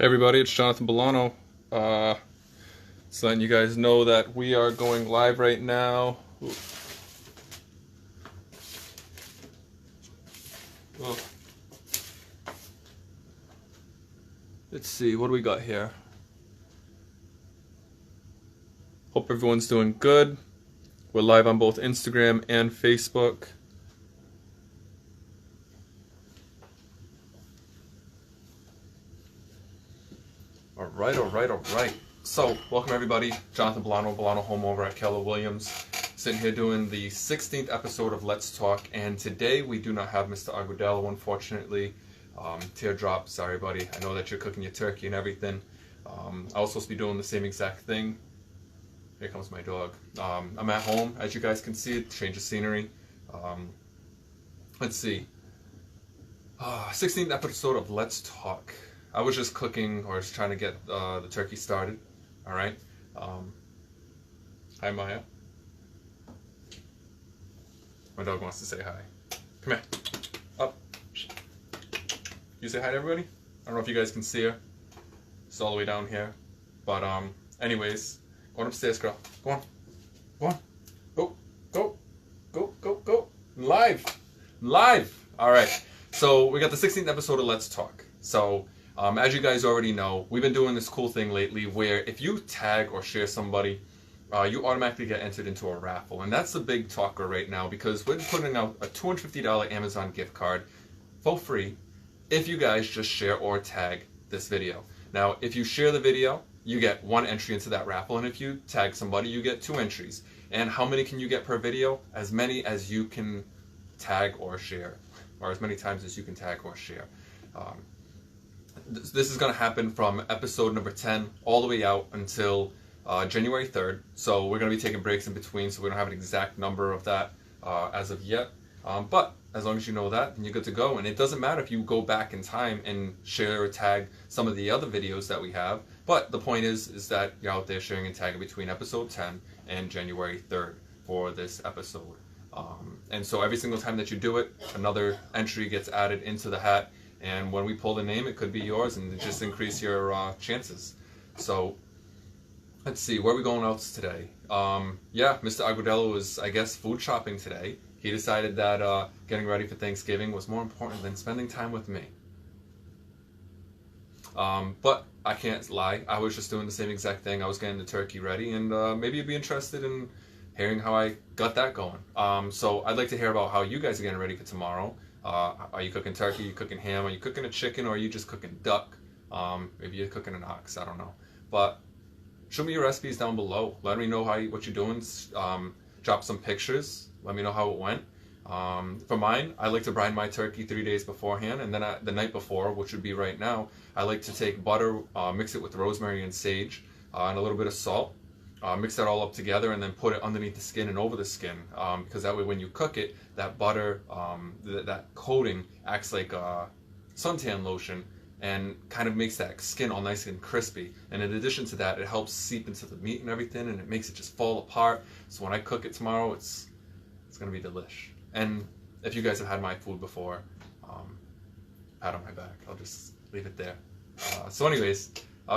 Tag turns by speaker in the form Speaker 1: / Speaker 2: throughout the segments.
Speaker 1: Hey everybody, it's Jonathan Bolano. Just letting you guys know that we are going live right now. Ooh. Oh. Let's see, what do we got here? Hope everyone's doing good. We're live on both Instagram and Facebook. All right. So, welcome everybody. Jonathan Bolano, Bolano Home over at Keller Williams. Sitting here doing the 16th episode of Let's Talk. And today we do not have Mr. Agudelo, unfortunately. Teardrop, sorry buddy. I know that you're cooking your turkey and everything. I was supposed to be doing the same exact thing. Here comes my dog. I'm at home, as you guys can see. Change of scenery. Let's see. 16th episode of Let's Talk. I was just cooking or just trying to get the turkey started. All right. Hi, Maya. My dog wants to say hi. Come here. Up. You say hi to everybody? I don't know if you guys can see her. It's all the way down here. But anyways, going upstairs, girl. Go on. Go on. Go. Live. All right. So we got the 16th episode of Let's Talk. So as you guys already know, we've been doing this cool thing lately where if you tag or share somebody, you automatically get entered into a raffle. And that's the big talker right now because we're putting out a $250 Amazon gift card for free if you guys just share or tag this video. Now, if you share the video, you get one entry into that raffle. And if you tag somebody, you get 2 entries. And how many can you get per video? As many as you can tag or share, or as many times as you can tag or share. This is going to happen from episode number 10 all the way out until January 3rd. So we're going to be taking breaks in between, so we don't have an exact number of that as of yet. But as long as you know that, then you're good to go. And it doesn't matter if you go back in time and share or tag some of the other videos that we have. But the point is that you're out there sharing and tagging between episode 10 and January 3rd for this episode. And so every single time that you do it, another entry gets added into the hat. And when we pull the name, it could be yours, and just increase your chances. So, let's see, where are we going else today? Yeah, Mr. Agudelo was, I guess, food shopping today. He decided that getting ready for Thanksgiving was more important than spending time with me. But I can't lie, I was just doing the same exact thing. I was getting the turkey ready, and maybe you'd be interested in hearing how I got that going. So I'd like to hear about how you guys are getting ready for tomorrow. Are you cooking turkey? Are you cooking ham? Are you cooking a chicken? Or are you just cooking duck? Maybe you're cooking an ox. I don't know. But show me your recipes down below. Let me know what you're doing. Drop some pictures. Let me know how it went. For mine, I like to brine my turkey 3 days beforehand, and then the night before, which would be right now, I like to take butter, mix it with rosemary and sage, and a little bit of salt. Mix that all up together and then put it underneath the skin and over the skin, because that way when you cook it, that butter, that coating acts like suntan lotion and kind of makes that skin all nice and crispy. And in addition to that, it helps seep into the meat and everything, and it makes it just fall apart. So when I cook it tomorrow, it's gonna be delish. And if you guys have had my food before, pat on my back. I'll just leave it there. So anyways.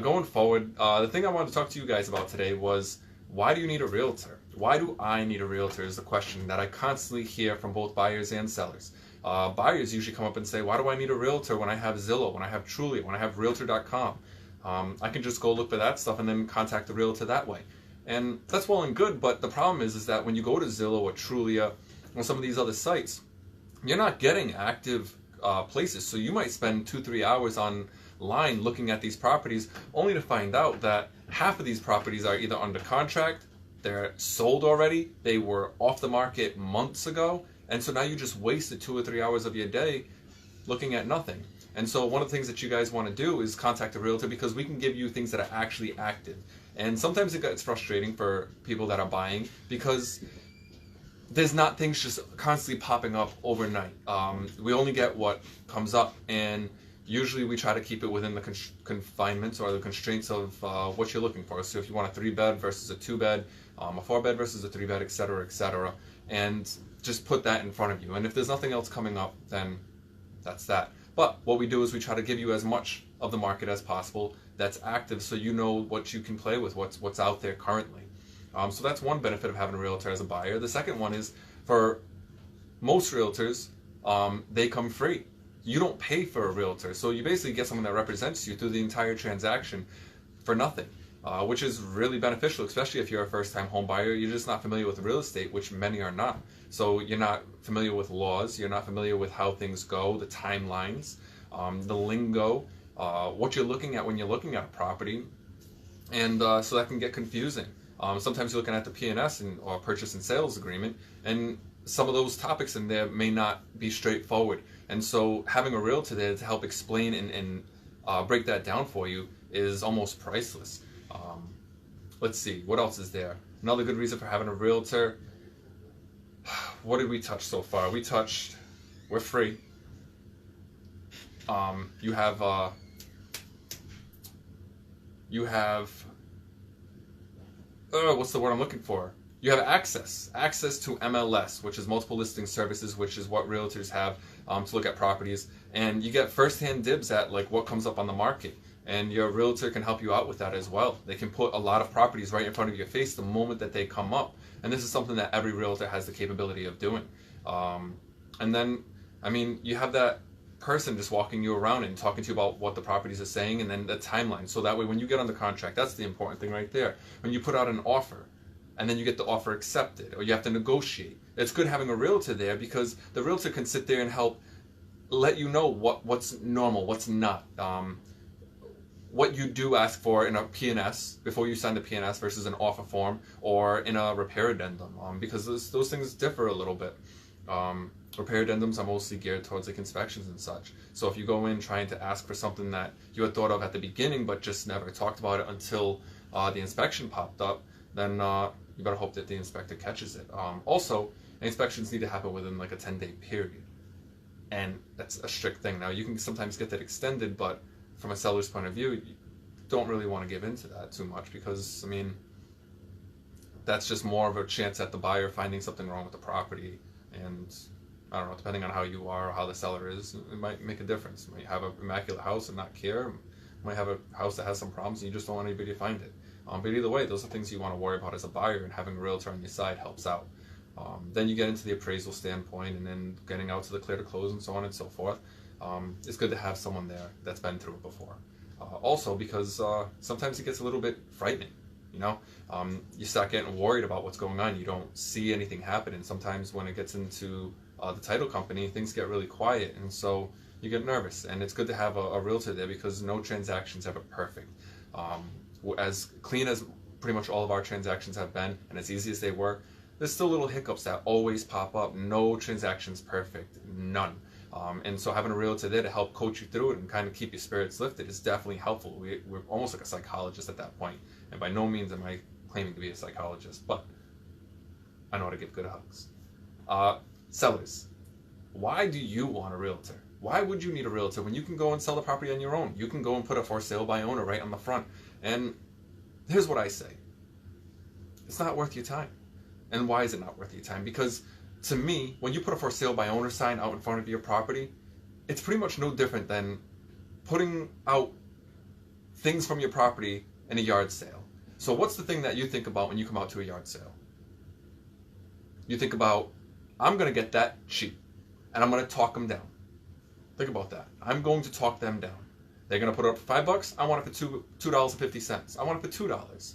Speaker 1: Going forward, the thing I wanted to talk to you guys about today was, why do you need a realtor? Why do I need a realtor is the question that I constantly hear from both buyers and sellers. Buyers usually come up and say, why do I need a realtor when I have Zillow, when I have Trulia, when I have Realtor.com? I can just go look for that stuff and then contact the realtor that way. And that's well and good, but the problem is that when you go to Zillow or Trulia or some of these other sites, you're not getting active places. So you might spend 2-3 hours online looking at these properties only to find out that half of these properties are either under contract, they're sold already, they were off the market months ago, and so now you just wasted 2 or 3 hours of your day looking at nothing. And so one of the things that you guys want to do is contact a realtor, because we can give you things that are actually active. And sometimes it gets frustrating for people that are buying because there's not things just constantly popping up overnight. We only get what comes up, and usually we try to keep it within the confinements or the constraints of what you're looking for. So if you want a 3-bed versus a 2-bed, a 4-bed versus a 3-bed, etc., and just put that in front of you. And if there's nothing else coming up, then that's that. But what we do is we try to give you as much of the market as possible that's active, so you know what you can play with, what's out there currently. So that's one benefit of having a realtor as a buyer. The second one is, for most realtors, they come free. You don't pay for a realtor, so you basically get someone that represents you through the entire transaction for nothing, which is really beneficial, especially if you're a first-time home buyer. You're just not familiar with real estate, which many are not. So you're not familiar with laws, you're not familiar with how things go, the timelines, the lingo, what you're looking at when you're looking at a property, and so that can get confusing. Sometimes you're looking at the P&S or purchase and sales agreement, and some of those topics in there may not be straightforward. And so having a realtor there to help explain and break that down for you is almost priceless. Let's see, what else is there? Another good reason for having a realtor. What did we touch so far? We're free. You have what's the word I'm looking for? You have access to MLS, which is multiple listing services, which is what realtors have to look at properties, and you get first-hand dibs at like what comes up on the market, and your realtor can help you out with that as well. They can put a lot of properties right in front of your face the moment that they come up, and this is something that every realtor has the capability of doing. And then, I mean, you have that person just walking you around and talking to you about what the properties are saying, and then the timeline. So that way, when you get under contract, that's the important thing right there. When you put out an offer, and then you get the offer accepted, or you have to negotiate, it's good having a realtor there, because the realtor can sit there and help let you know what's normal, what's not. What you do ask for in a P&S before you sign the P&S versus an offer form or in a repair addendum, because those things differ a little bit. Repair addendums are mostly geared towards like inspections and such. So if you go in trying to ask for something that you had thought of at the beginning but just never talked about it until the inspection popped up, then you better hope that the inspector catches it. Also, inspections need to happen within like a 10-day period, and that's a strict thing. Now, you can sometimes get that extended, but from a seller's point of view, you don't really want to give in to that too much, because, I mean, that's just more of a chance at the buyer finding something wrong with the property. And I don't know, depending on how you are or how the seller is, it might make a difference. You might have an immaculate house and not care. You might have a house that has some problems and you just don't want anybody to find it. But either way, those are things you want to worry about as a buyer, and having a realtor on your side helps out. Then you get into the appraisal standpoint, and then getting out to the clear to close and so on and so forth. It's good to have someone there that's been through it before. Also, because sometimes it gets a little bit frightening. You know, you start getting worried about what's going on. You don't see anything happen, and sometimes when it gets into the title company, things get really quiet, and so you get nervous. And it's good to have a realtor there, because no transaction's ever perfect. As clean as pretty much all of our transactions have been, and as easy as they were, there's still little hiccups that always pop up. No transaction's perfect, none. And so having a realtor there to help coach you through it and kind of keep your spirits lifted is definitely helpful. We're almost like a psychologist at that point. And by no means am I claiming to be a psychologist, but I know how to give good hugs. Sellers, why do you want a realtor? Why would you need a realtor when you can go and sell the property on your own? You can go and put a for sale by owner right on the front. And here's what I say. It's not worth your time. And why is it not worth your time? Because to me, when you put a for sale by owner sign out in front of your property, it's pretty much no different than putting out things from your property in a yard sale. So what's the thing that you think about when you come out to a yard sale? You think about, I'm going to get that cheap, and I'm going to talk them down. Think about that. I'm going to talk them down. They're going to put it up for $5. I want it for $2.50. I want it for $2.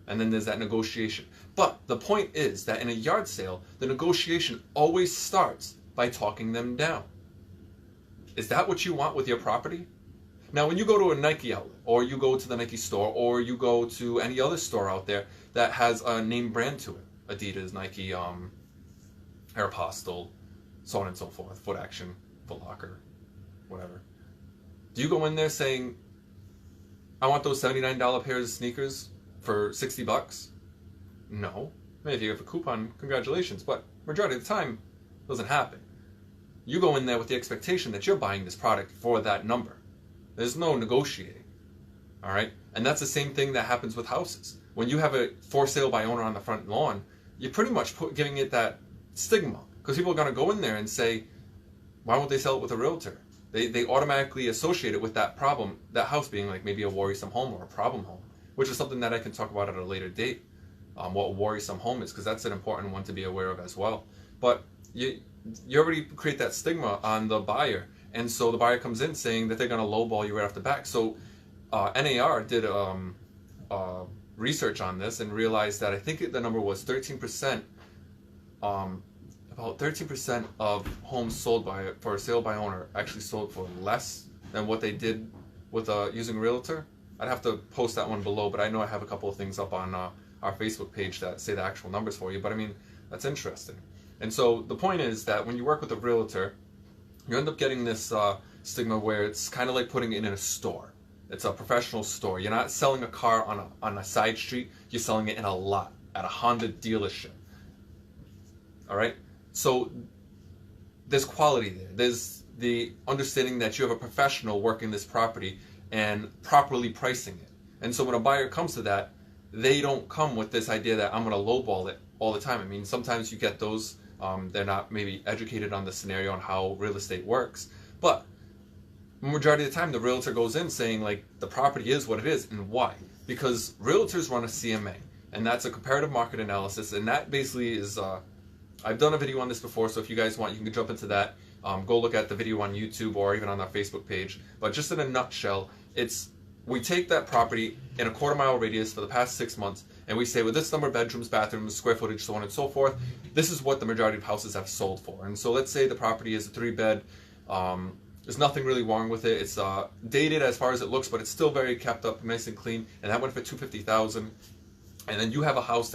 Speaker 1: And then there's that negotiation. But the point is that in a yard sale, the negotiation always starts by talking them down. Is that what you want with your property? Now, when you go to a Nike outlet, or you go to the Nike store, or you go to any other store out there that has a name brand to it, Adidas, Nike, Aeropostale, so on and so forth, Foot Action, Foot Locker, whatever. Do you go in there saying, I want those $79 pairs of sneakers for $60? No. Maybe if you have a coupon, congratulations, but majority of the time, it doesn't happen. You go in there with the expectation that you're buying this product for that number. There's no negotiating, all right? And that's the same thing that happens with houses. When you have a for sale by owner on the front lawn, you're pretty much giving it that stigma, because people are going to go in there and say, why won't they sell it with a realtor? They automatically associate it with that problem, that house being like maybe a worrisome home or a problem home, which is something that I can talk about at a later date. What a worrisome home is, because that's an important one to be aware of as well. But you already create that stigma on the buyer, and so the buyer comes in saying that they're going to lowball you right off the back. So NAR did research on this and realized that I think the number was 13%. About 13% of homes sold for sale by owner actually sold for less than what they did with using Realtor. I'd have to post that one below, but I know I have a couple of things up on our Facebook page that say the actual numbers for you. But I mean, that's interesting. And so the point is that when you work with a Realtor, you end up getting this stigma where it's kind of like putting it in a store. It's a professional store. You're not selling a car on a side street. You're selling it in a lot at a Honda dealership. All right? So there's quality there. There's the understanding that you have a professional working this property and properly pricing it. And so when a buyer comes to that, they don't come with this idea that I'm going to lowball it all the time. I mean, sometimes you get those, they're not maybe educated on the scenario on how real estate works. But majority of the time, the realtor goes in saying, like, the property is what it is. And why? Because realtors run a CMA, and that's a comparative market analysis. And that basically is, I've done a video on this before, so if you guys want, you can jump into that. Go look at the video on YouTube or even on our Facebook page. But just in a nutshell, we take that property in a quarter-mile radius for the past 6 months, and we say, with this number of bedrooms, bathrooms, square footage, so on and so forth, this is what the majority of houses have sold for. And so let's say the property is a 3-bed. There's nothing really wrong with it. It's dated as far as it looks, but it's still very kept up, nice and clean. And that went for $250,000. And then you have a house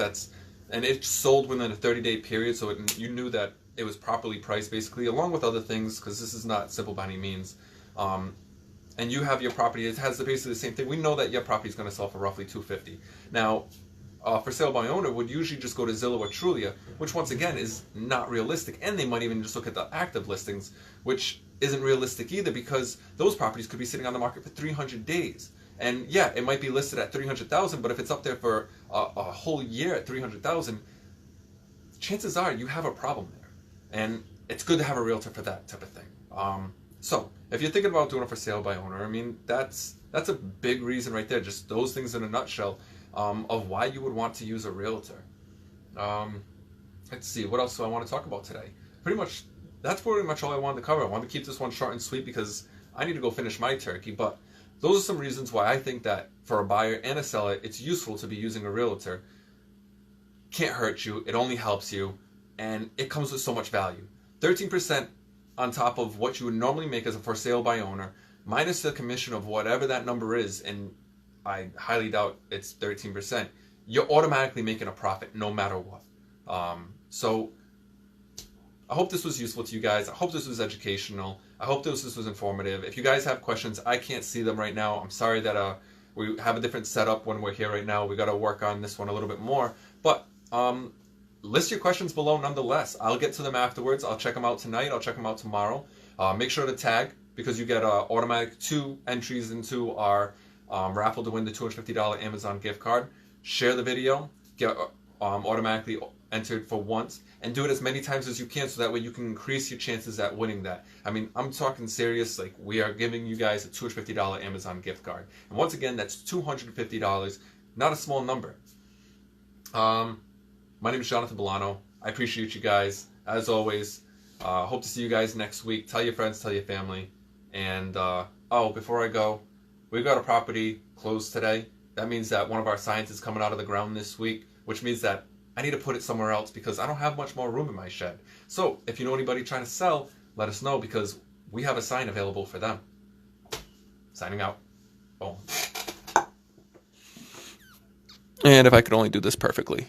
Speaker 1: and it sold within a 30-day period, so you knew that it was properly priced, basically, along with other things, because this is not simple by any means. And you have your property, it has basically the same thing. We know that your property is going to sell for roughly $250,000. Now, for sale by owner would usually just go to Zillow or Trulia, which once again is not realistic. And they might even just look at the active listings, which isn't realistic either, because those properties could be sitting on the market for 300 days. And yeah, it might be listed at $300,000, but if it's up there for a whole year at $300,000, chances are you have a problem there. And it's good to have a realtor for that type of thing. So if you're thinking about doing it for sale by owner, I mean, that's a big reason right there. Just those things in a nutshell of why you would want to use a realtor. Let's see, what else do I want to talk about today? That's pretty much all I wanted to cover. I wanted to keep this one short and sweet because I need to go finish my turkey. But those are some reasons why I think that for a buyer and a seller, it's useful to be using a realtor. Can't hurt you. It only helps you. And it comes with so much value. 13% on top of what you would normally make as a for sale by owner, minus the commission of whatever that number is, and I highly doubt it's 13%, you're automatically making a profit no matter what. So I hope this was useful to you guys. I hope this was educational. I hope this was informative. If you guys have questions, I can't see them right now. I'm sorry that we have a different setup when we're here right now. We got to work on this one a little bit more. But list your questions below nonetheless. I'll get to them afterwards. I'll check them out tonight. I'll check them out tomorrow. Make sure to tag, because you get automatic 2 entries into our raffle to win the $250 Amazon gift card. Share the video. Get automatically entered for once, and do it as many times as you can, so that way you can increase your chances at winning that. I mean, I'm talking serious. Like, we are giving you guys a $250 Amazon gift card, and once again, that's $250, not a small number. My name is Jonathan Bolano. I appreciate you guys as always. Hope to see you guys next week. Tell your friends, tell your family, and before I go, we've got a property closed today. That means that one of our signs is coming out of the ground this week, which means that I need to put it somewhere else because I don't have much more room in my shed. So if you know anybody trying to sell, let us know, because we have a sign available for them. Signing out. Boom. And if I could only do this perfectly.